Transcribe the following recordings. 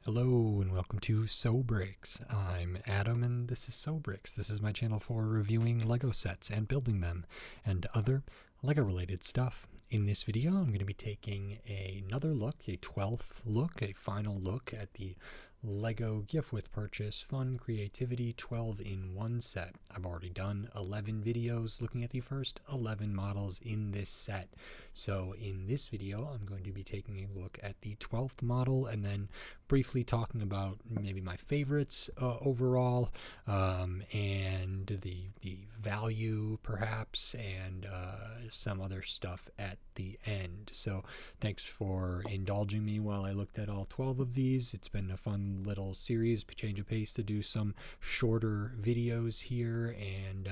Hello and welcome to Bricks. I'm Adam and this is Bricks. This is my channel for reviewing Lego sets and building them and other Lego related stuff. In this video I'm going to be taking another look, a 12th look, a final look at the Lego Gift With Purchase Fun Creativity 12-in-1 set. I've already done 11 videos looking at the first 11 models in this set. So in this video, I'm going to be taking a look at the 12th model and then briefly talking about maybe my favorites overall, and the value perhaps, and some other stuff at the end. So thanks for indulging me while I looked at all 12 of these. It's been a fun little series, change of pace to do some shorter videos here, and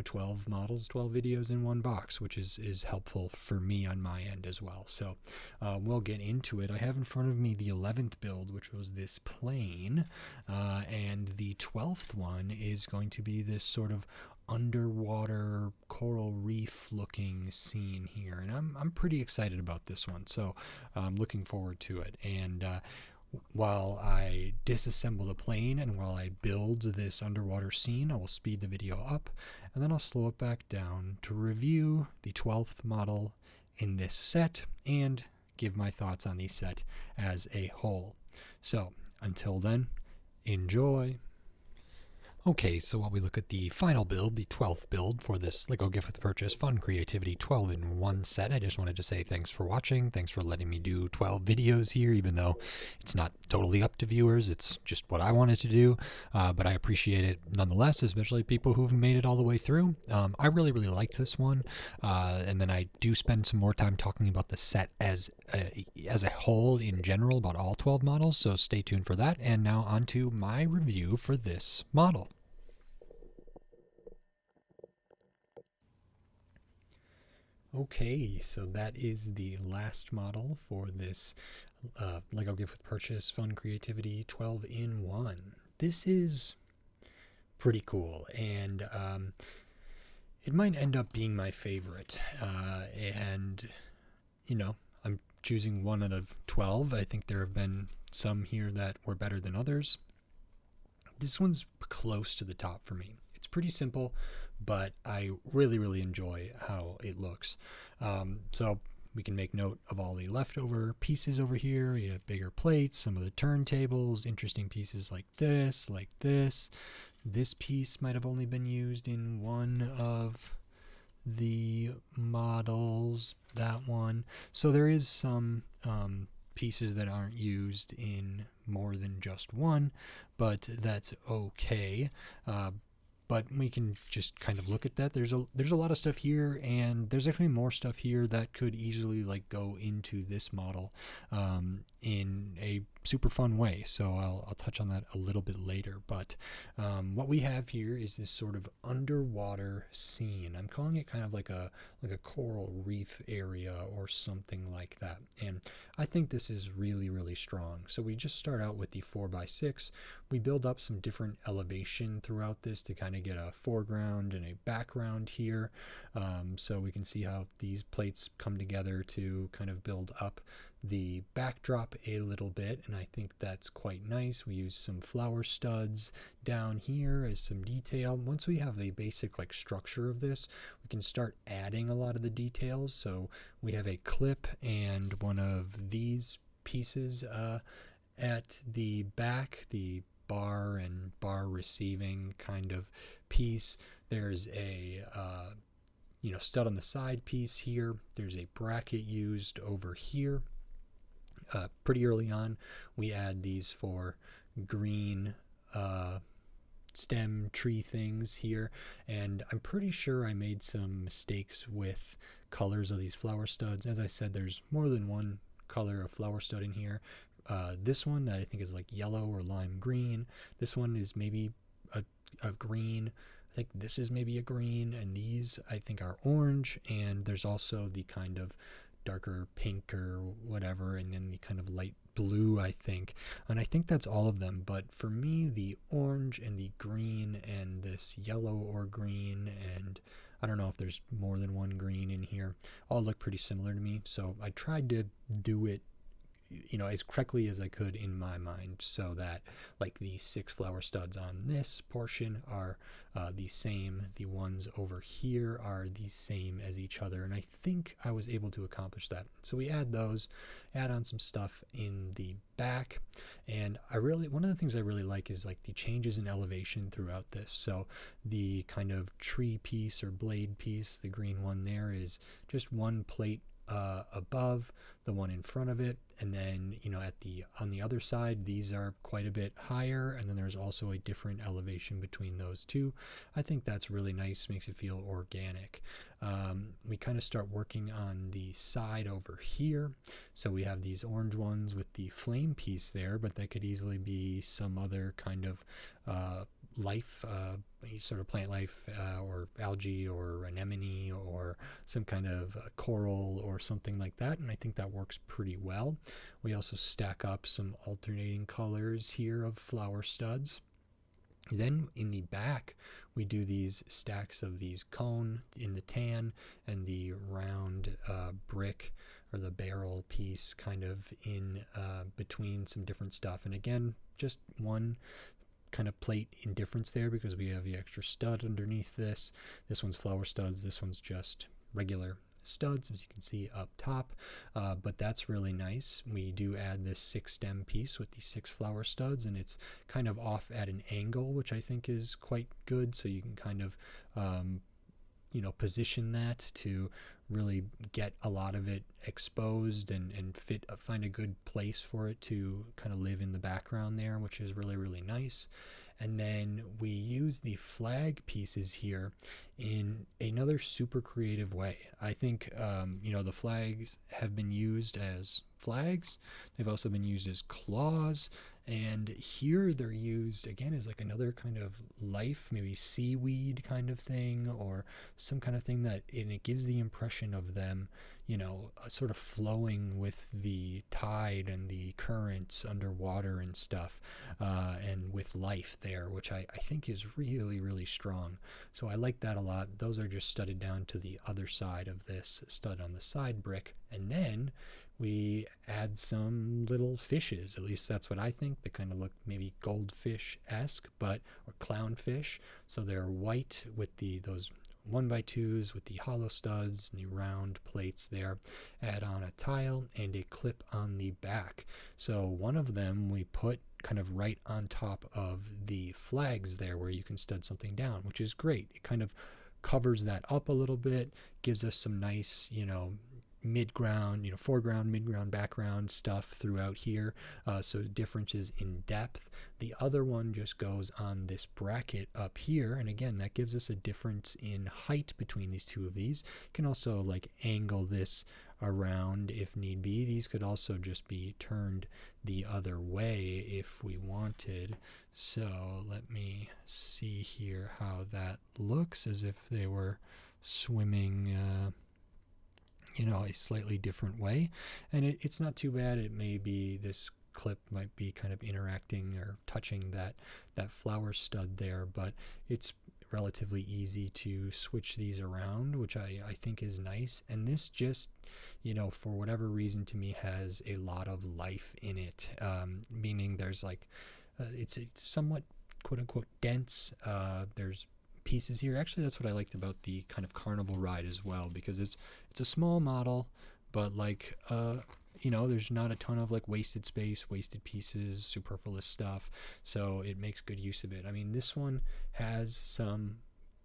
12 models, 12 videos in one box, which is helpful for me on my end as well. So we'll get into it. I have in front of me the 11th build, which was this plane, and the 12th one is going to be this sort of underwater coral reef looking scene here, and I'm pretty excited about this one, so I'm looking forward to it. And while I disassemble the plane and while I build this underwater scene, I will speed the video up and then I'll slow it back down to review the 12th model in this set and give my thoughts on the set as a whole. So until then, enjoy. Okay, so while we look at the final build, the 12th build for this Lego Gift With Purchase Fun Creativity 12-in-1 set, I just wanted to say thanks for watching. Thanks for letting me do 12 videos here, even though it's not totally up to viewers. It's just what I wanted to do, but I appreciate it nonetheless, especially people who've made it all the way through. I really liked this one, and then I do spend some more time talking about the set as a whole in general, about all 12 models, so stay tuned for that. And now on to my review for this model. Okay, so that is the last model for this Lego Gift With Purchase Fun Creativity 12-in-1. This is pretty cool, and it might end up being my favorite. And, I'm choosing one out of 12. I think there have been some here that were better than others. This one's close to the top for me. It's pretty simple, but I really enjoy how it looks. So we can make note of all the leftover pieces over here. You have bigger plates, some of the turntables, interesting pieces like this, This piece might have only been used in one of the models, that one. So there is some pieces that aren't used in more than just one, but that's okay. But we can just kind of look at that. There's a lot of stuff here, and there's actually more stuff here that could easily go into this model in a super fun way. So I'll touch on that a little bit later. But what we have here is this sort of underwater scene. I'm calling it kind of like a coral reef area or something like that. And I think this is really strong. So we just start out with the 4x6. We build up some different elevation throughout this to kind of get a foreground and a background here. So we can see how these plates come together to kind of build up the backdrop a little bit, and I think that's quite nice. We use some flower studs down here as some detail. Once we have the basic structure of this, we can start adding a lot of the details. So we have a clip and one of these pieces at the back, the bar and bar receiving kind of piece. There's a stud on the side piece here. There's a bracket used over here. Pretty early on, we add these for green stem tree things here, and I'm pretty sure I made some mistakes with colors of these flower studs. As I said, there's more than one color of flower stud in here. This one that I think is yellow or lime green. This one is maybe a green. I think this is maybe a green, and these I think are orange, and there's also the kind of darker pink or whatever, and then the kind of light blue, I think. And I think that's all of them, but for me, the orange and the green and this yellow or green, and I don't know if there's more than one green in here, all look pretty similar to me. So I tried to do it as correctly as I could in my mind, so that like the 6 flower studs on this portion are the same, the ones over here are the same as each other, and I think I was able to accomplish that. So we add on some stuff in the back, and one of the things I really like is like the changes in elevation throughout this. So the kind of tree piece or blade piece, the green one there, is just one plate above the one in front of it, and then on the other side these are quite a bit higher, and then there's also a different elevation between those two. I think that's really nice, makes it feel organic. We kind of start working on the side over here, so we have these orange ones with the flame piece there, but that could easily be some other kind of life, sort of plant life, or algae or anemone or some kind of coral or something like that, and I think that works pretty well. We also stack up some alternating colors here of flower studs. Then in the back we do these stacks of these cone in the tan and the round brick or the barrel piece kind of in between some different stuff, and again just one kind of plate in difference there because we have the extra stud underneath this. This one's flower studs, this one's just regular studs, as you can see up top, but that's really nice. We do add this 6 stem piece with the 6 flower studs, and it's kind of off at an angle, which I think is quite good, so you can kind of position that to really get a lot of it exposed and find a good place for it to kind of live in the background there, which is really, really nice. And then we use the flag pieces here in another super creative way. I think the flags have been used as flags, they've also been used as claws, and here they're used again as like another kind of life, maybe seaweed kind of thing or some kind of thing and it gives the impression of them sort of flowing with the tide and the currents underwater and stuff, and with life there, which I think is really, really strong. So I like that a lot. Those are just studded down to the other side of this stud on the side brick, and then we add some little fishes, at least that's what I think. They kind of look maybe goldfish-esque, or clownfish. So they're white with those 1x2s with the hollow studs and the round plates there. Add on a tile and a clip on the back. So one of them we put kind of right on top of the flags there where you can stud something down, which is great. It kind of covers that up a little bit, gives us some nice, mid-ground, foreground, mid-ground, background stuff throughout here, so differences in depth. The other one just goes on this bracket up here, and again that gives us a difference in height between these two of these. You can also like angle this around if need be. These could also just be turned the other way if we wanted. So let me see here how that looks, as if they were swimming a slightly different way, and it's not too bad. It may be this clip might be kind of interacting or touching that flower stud there, but it's relatively easy to switch these around, which I think is nice. And this just for whatever reason to me has a lot of life in it, meaning there's like it's somewhat quote unquote dense. There's pieces here. Actually, that's what I liked about the kind of carnival ride as well, because it's a small model, but like there's not a ton of like wasted space, wasted pieces, superfluous stuff, so it makes good use of it. I mean, this one has some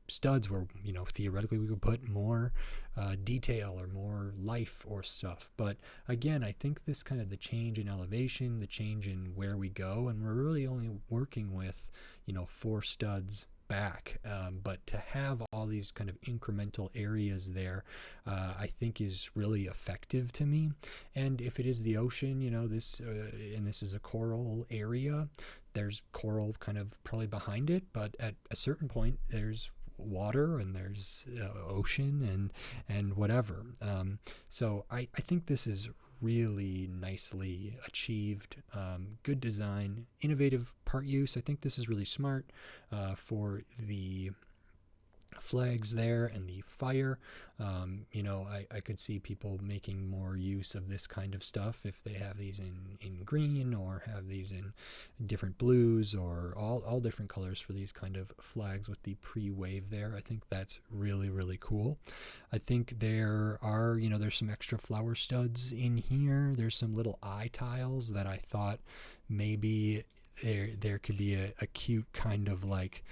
studs where theoretically we could put more detail or more life or stuff, but again I think this kind of the change in elevation, the change in where we go, and we're really only working with 4 studs back, but to have all these kind of incremental areas there, I think is really effective to me. And if it is the ocean, this and this is a coral area, there's coral kind of probably behind it, but at a certain point there's water and there's ocean and whatever. So I think this is really nicely achieved, good design, innovative part use. I think this is really smart for the flags there and the fire. I could see people making more use of this kind of stuff if they have these in green, or have these in different blues, or all different colors for these kind of flags with the pre-wave there. I think that's really, really cool. I think there are, there's some extra flower studs in here. There's some little eye tiles that I thought maybe there could be a cute kind of like,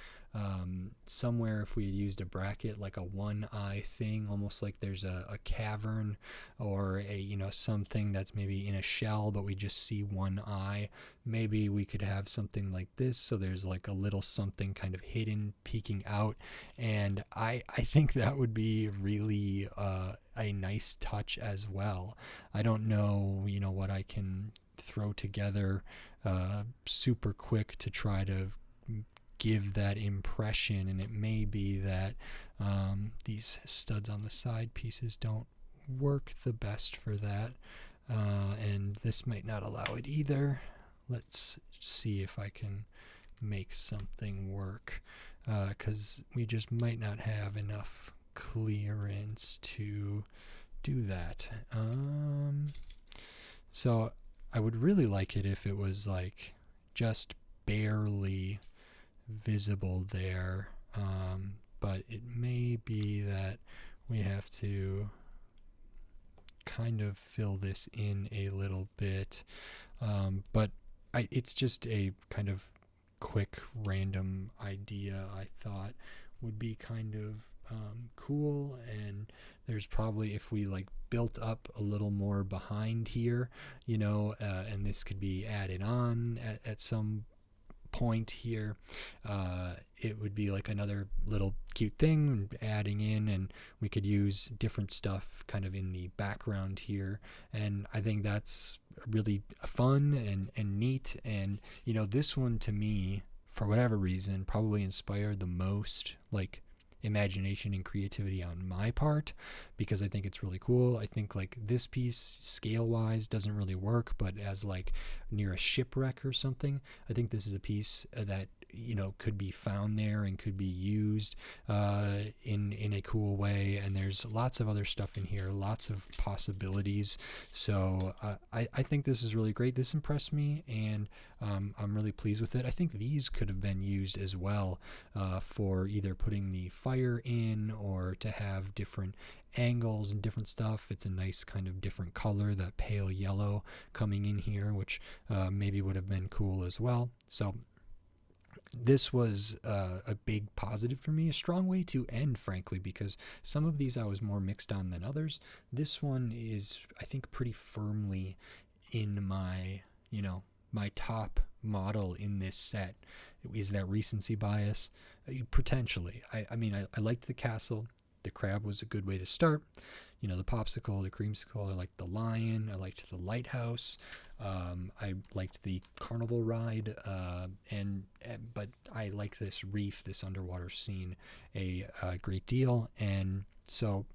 somewhere if we had used a bracket, like a one eye thing, almost like there's a cavern, or something that's maybe in a shell but we just see one eye. Maybe we could have something like this, so there's like a little something kind of hidden peeking out, and I think that would be really a nice touch as well. I don't know what I can throw together super quick to try to give that impression, and it may be that these studs on the side pieces don't work the best for that, and this might not allow it either. Let's see if I can make something work, because we just might not have enough clearance to do that. So I would really like it if it was like just barely visible there, but it may be that we have to kind of fill this in a little bit, but it's just a kind of quick random idea I thought would be kind of cool. And there's probably, if we like built up a little more behind here, and this could be added on at some point here, it would be like another little cute thing adding in, and we could use different stuff kind of in the background here, and I think that's really fun and neat. And this one to me, for whatever reason, probably inspired the most like imagination and creativity on my part, because I think it's really cool. I think like this piece scale wise doesn't really work, but as like near a shipwreck or something, I think this is a piece that could be found there and could be used in a cool way. And there's lots of other stuff in here, lots of possibilities. So I think this is really great. This impressed me, and I'm really pleased with it. I think these could have been used as well for either putting the fire in, or to have different angles and different stuff. It's a nice kind of different color, that pale yellow coming in here, which maybe would have been cool as well. So this was a big positive for me, a strong way to end, frankly, because some of these I was more mixed on than others. This one is, I think, pretty firmly in my, my top model in this set. Is that recency bias? Potentially. I liked the castle. The crab was a good way to start. The popsicle, the creamsicle. I liked the lion. I liked the lighthouse. I liked the carnival ride, but I like this reef, this underwater scene, a great deal. And so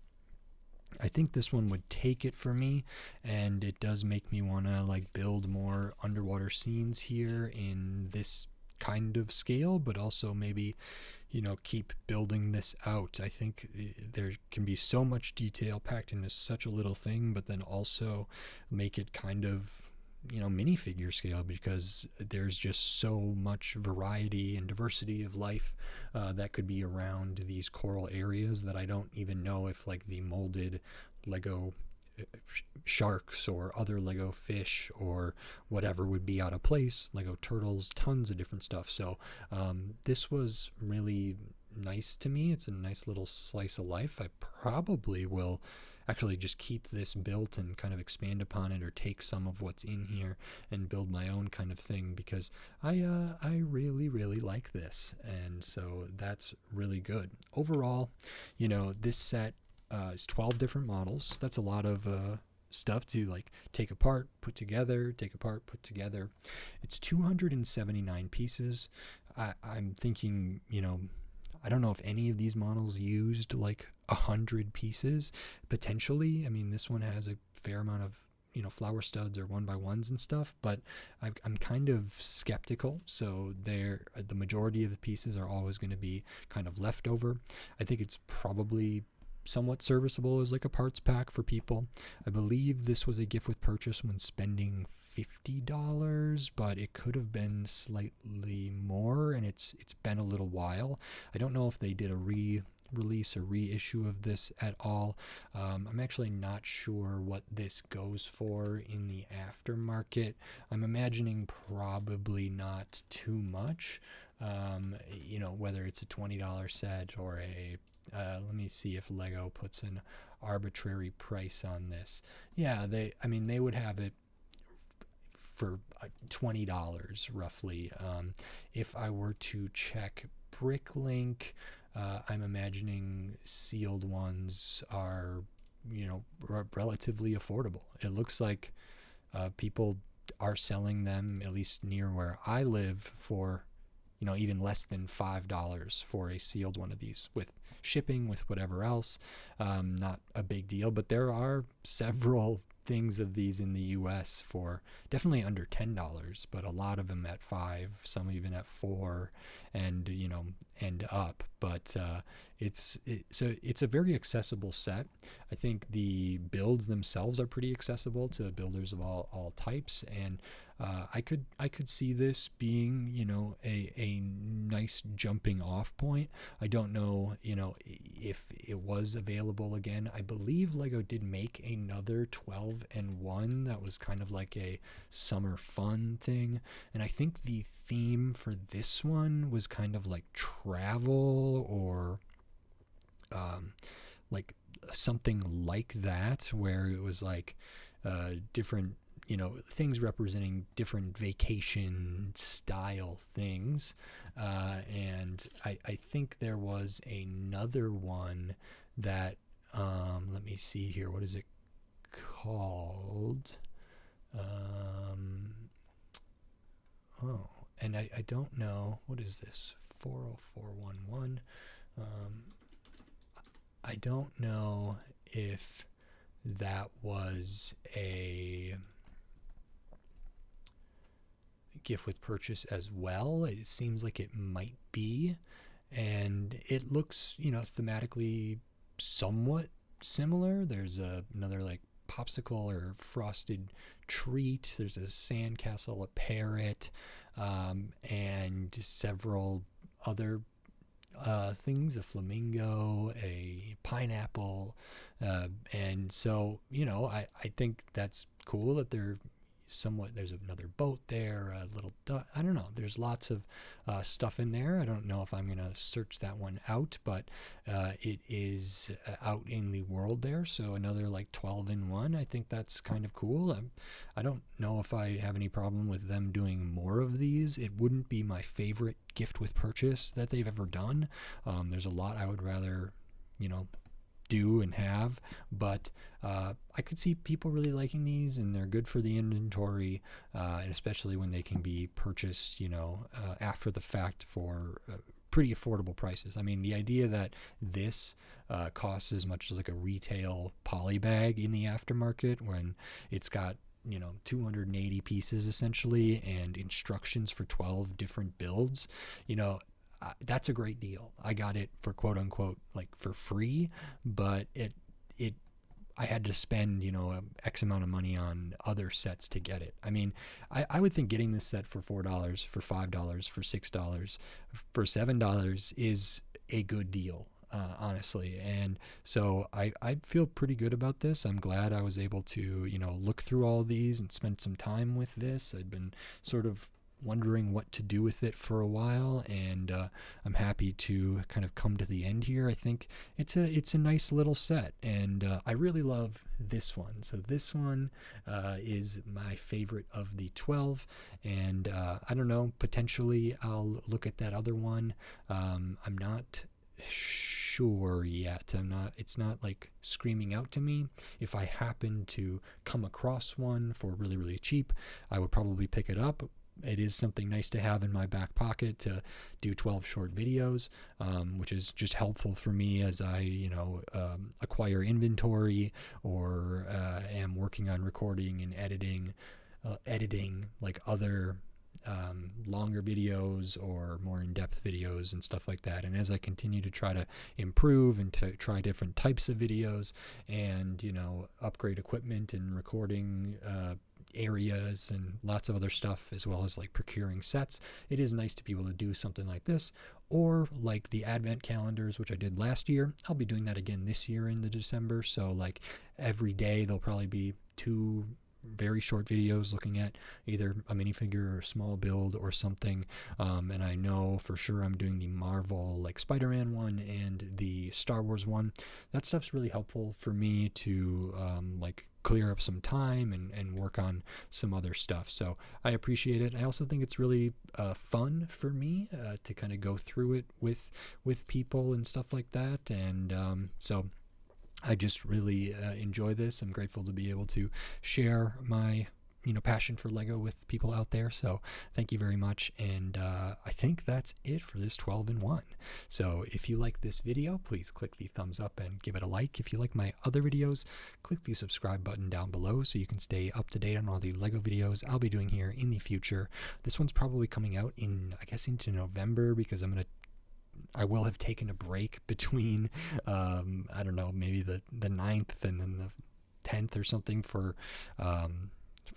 I think this one would take it for me, and it does make me want to like build more underwater scenes here in this kind of scale, but also maybe keep building this out. I think there can be so much detail packed into such a little thing, but then also make it kind of minifigure scale, because there's just so much variety and diversity of life that could be around these coral areas, that I don't even know if like the molded Lego sharks or other Lego fish or whatever would be out of place. Lego turtles, tons of different stuff. So this was really nice to me. It's a nice little slice of life. I probably will actually just keep this built and kind of expand upon it, or take some of what's in here and build my own kind of thing, because I really, really like this. And so that's really good. Overall, this set is 12 different models. That's a lot of stuff to like take apart, put together, take apart, put together. It's 279 pieces. I'm thinking, I don't know if any of these models used like 100 pieces potentially. I mean, this one has a fair amount of flower studs or 1x1s and stuff, but I'm kind of skeptical. So the majority of the pieces are always going to be kind of leftover. I think it's probably somewhat serviceable as like a parts pack for people. I believe this was a gift with purchase when spending $50, but it could have been slightly more, and it's been a little while. I don't know if they did a release or reissue of this at all. I'm actually not sure what this goes for in the aftermarket. I'm imagining probably not too much. Whether it's a $20 set or a let me see if Lego puts an arbitrary price on this. Yeah, they would have it for $20 roughly. If I were to check Bricklink, I'm imagining sealed ones are, relatively affordable. It looks like people are selling them, at least near where I live, for even less than $5 for a sealed one of these, with shipping, with whatever else. Not a big deal, but there are several things of these in the US for definitely under $10, but a lot of them at $5, some even at $4, and up. But it's a very accessible set. I think the builds themselves are pretty accessible to builders of all types, and I could see this being a nice jumping off point. I don't know if it was available again. I believe Lego did make another 12-in-1 that was kind of like a summer fun thing, and I think the theme for this one was kind of like travel or like something like that, where it was like different things representing different vacation style things. And I think there was another one that, let me see here, what is it called? And I don't know, what is this? 40411. I don't know if that was a gift with purchase as well. It seems like it might be, and it looks thematically somewhat similar. There's another like popsicle or frosted treat. There's a sandcastle, a parrot, and several other things, a flamingo, a pineapple, and so I think that's cool that they're somewhat, there's another boat there, a little I don't know, there's lots of stuff in there. I don't know if I'm gonna search that one out, but it is out in the world there, so another like 12-in-1. I think that's kind of cool. I don't know if I have any problem with them doing more of these. It wouldn't be my favorite gift with purchase that they've ever done. There's a lot I would rather do and have, but I could see people really liking these, and they're good for the inventory, and especially when they can be purchased after the fact for pretty affordable prices. I mean, the idea that this costs as much as like a retail poly bag in the aftermarket, when it's got 280 pieces essentially and instructions for 12 different builds, that's a great deal. I got it for quote unquote like for free, but I had to spend X amount of money on other sets to get it. I mean, I would think getting this set for $4, for $5, for $6, for $7 is a good deal, honestly. And so I feel pretty good about this. I'm glad I was able to look through all these and spend some time with this. I'd been sort of wondering what to do with it for a while, and I'm happy to kind of come to the end here. I think it's a nice little set, and I really love this one. So this one is my favorite of the 12, and I don't know, potentially I'll look at that other one. I'm not sure yet. It's not like screaming out to me. If I happen to come across one for really, really cheap, I would probably pick it up. it is something nice to have in my back pocket to do 12 short videos, which is just helpful for me as I, acquire inventory or am working on recording and editing like other longer videos or more in-depth videos and stuff like that. And as I continue to try to improve and to try different types of videos and, upgrade equipment and recording areas and lots of other stuff, as well as like procuring sets, it is nice to be able to do something like this, or like the advent calendars, which I did last year. I'll be doing that again this year in the December. So like every day there'll probably be 2 very short videos looking at either a minifigure or a small build or something. And I know for sure I'm doing the Marvel like Spider-Man one and the Star Wars one. That stuff's really helpful for me to like clear up some time and work on some other stuff. So I appreciate it. I also think it's really fun for me to kind of go through it with people and stuff like that. And so I just really enjoy this. I'm grateful to be able to share my passion for Lego with people out there. So thank you very much. And I think that's it for this 12-in-1. So if you like this video, please click the thumbs up and give it a like. If you like my other videos, click the subscribe button down below so you can stay up to date on all the Lego videos I'll be doing here in the future. This one's probably coming out into November, because I will have taken a break between, I don't know, maybe the 9th and then the 10th or something for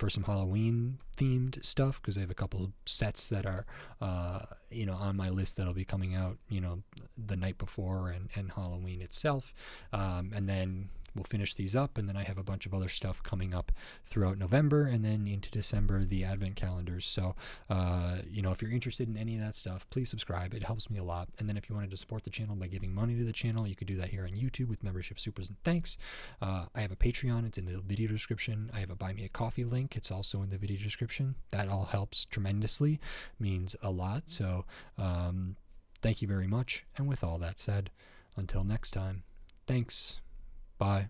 some Halloween themed stuff, because I have a couple of sets that are, on my list that'll be coming out, the night before and Halloween itself. And then we'll finish these up, and then I have a bunch of other stuff coming up throughout November and then into December, the advent calendars. So, if you're interested in any of that stuff, please subscribe. It helps me a lot. And then if you wanted to support the channel by giving money to the channel, you could do that here on YouTube with membership supers and thanks. I have a Patreon. It's in the video description. I have a Buy Me a Coffee link. It's also in the video description. That all helps tremendously, means a lot. So thank you very much. And with all that said, until next time, thanks. Bye.